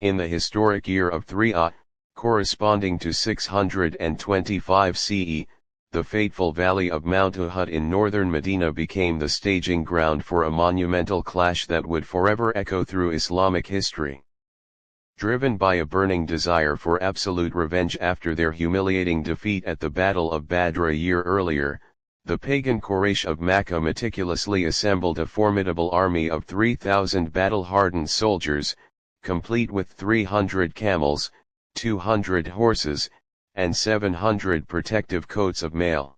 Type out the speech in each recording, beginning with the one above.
In the historic year of 3 corresponding to 625 CE, the fateful valley of Mount Uhud in northern Medina became the staging ground for a monumental clash that would forever echo through Islamic history. Driven by a burning desire for absolute revenge after their humiliating defeat at the Battle of Badr a year earlier, the pagan Quraysh of Mecca meticulously assembled a formidable army of 3,000 battle-hardened soldiers, complete with 300 camels, 200 horses, and 700 protective coats of mail.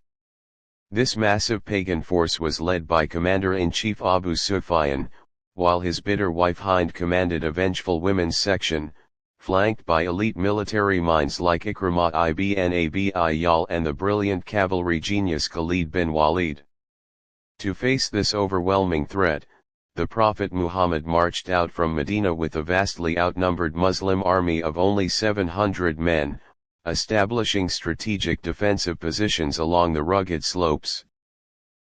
This massive pagan force was led by Commander-in-Chief Abu Sufyan, while his bitter wife Hind commanded a vengeful women's section, flanked by elite military minds like Ikrimah ibn Abi Ayyal and the brilliant cavalry genius Khalid bin Walid. To face this overwhelming threat, the Prophet Muhammad marched out from Medina with a vastly outnumbered Muslim army of only 700 men, establishing strategic defensive positions along the rugged slopes.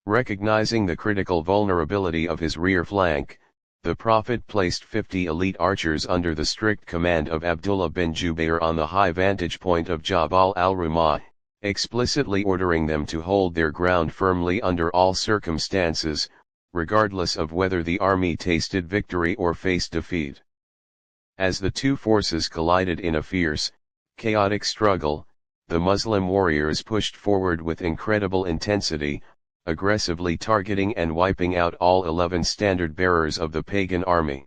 Recognizing the critical vulnerability of his rear flank, the Prophet placed 50 elite archers under the strict command of Abdullah bin Jubayr on the high vantage point of Jabal al-Rumah, explicitly ordering them to hold their ground firmly under all circumstances, regardless of whether the army tasted victory or faced defeat. As the two forces collided in a fierce, chaotic struggle, the Muslim warriors pushed forward with incredible intensity, aggressively targeting and wiping out all 11 standard-bearers of the pagan army.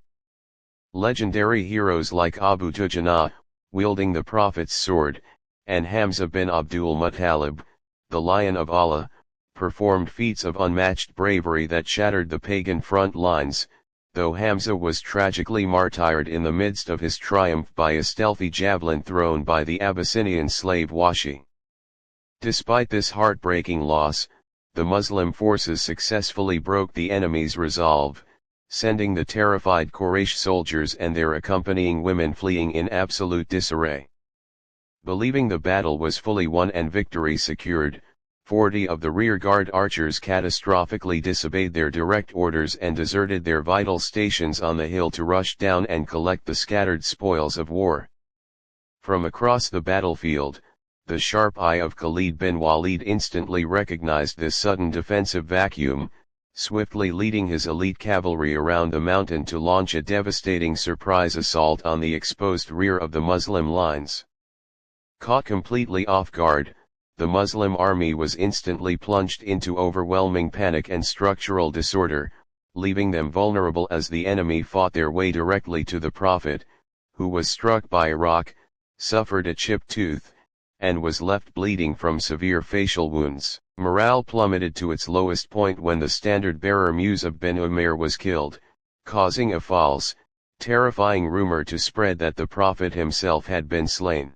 Legendary heroes like Abu Dujana, wielding the Prophet's sword, and Hamza bin Abdul Muttalib, the Lion of Allah, performed feats of unmatched bravery that shattered the pagan front lines, though Hamza was tragically martyred in the midst of his triumph by a stealthy javelin thrown by the Abyssinian slave Washi. Despite this heartbreaking loss, the Muslim forces successfully broke the enemy's resolve, sending the terrified Quraysh soldiers and their accompanying women fleeing in absolute disarray. Believing the battle was fully won and victory secured, 40 of the rearguard archers catastrophically disobeyed their direct orders and deserted their vital stations on the hill to rush down and collect the scattered spoils of war. From across the battlefield, the sharp eye of Khalid bin Walid instantly recognized this sudden defensive vacuum, swiftly leading his elite cavalry around the mountain to launch a devastating surprise assault on the exposed rear of the Muslim lines. Caught completely off guard, the Muslim army was instantly plunged into overwhelming panic and structural disorder, leaving them vulnerable as the enemy fought their way directly to the Prophet, who was struck by a rock, suffered a chipped tooth, and was left bleeding from severe facial wounds. Morale plummeted to its lowest point when the standard-bearer Mus'ab bin Umair was killed, causing a false, terrifying rumor to spread that the Prophet himself had been slain.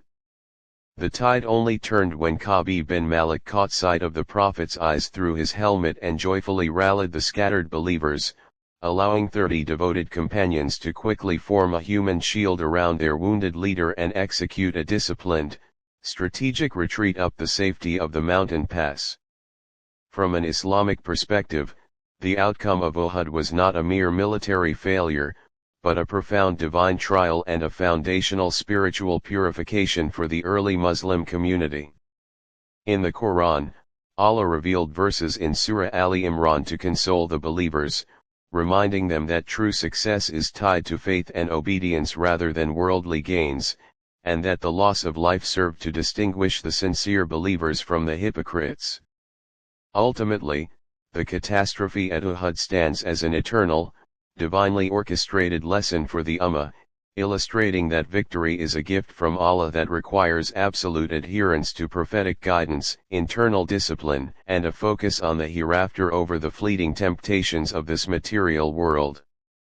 The tide only turned when Ka'b bin Malik caught sight of the Prophet's eyes through his helmet and joyfully rallied the scattered believers, allowing 30 devoted companions to quickly form a human shield around their wounded leader and execute a disciplined, strategic retreat up the safety of the mountain pass. From an Islamic perspective, the outcome of Uhud was not a mere military failure, but a profound divine trial and a foundational spiritual purification for the early Muslim community. In the Quran, Allah revealed verses in Surah Ali Imran to console the believers, reminding them that true success is tied to faith and obedience rather than worldly gains, and that the loss of life served to distinguish the sincere believers from the hypocrites. Ultimately, the catastrophe at Uhud stands as an eternal, divinely orchestrated lesson for the Ummah, illustrating that victory is a gift from Allah that requires absolute adherence to prophetic guidance, internal discipline, and a focus on the hereafter over the fleeting temptations of this material world.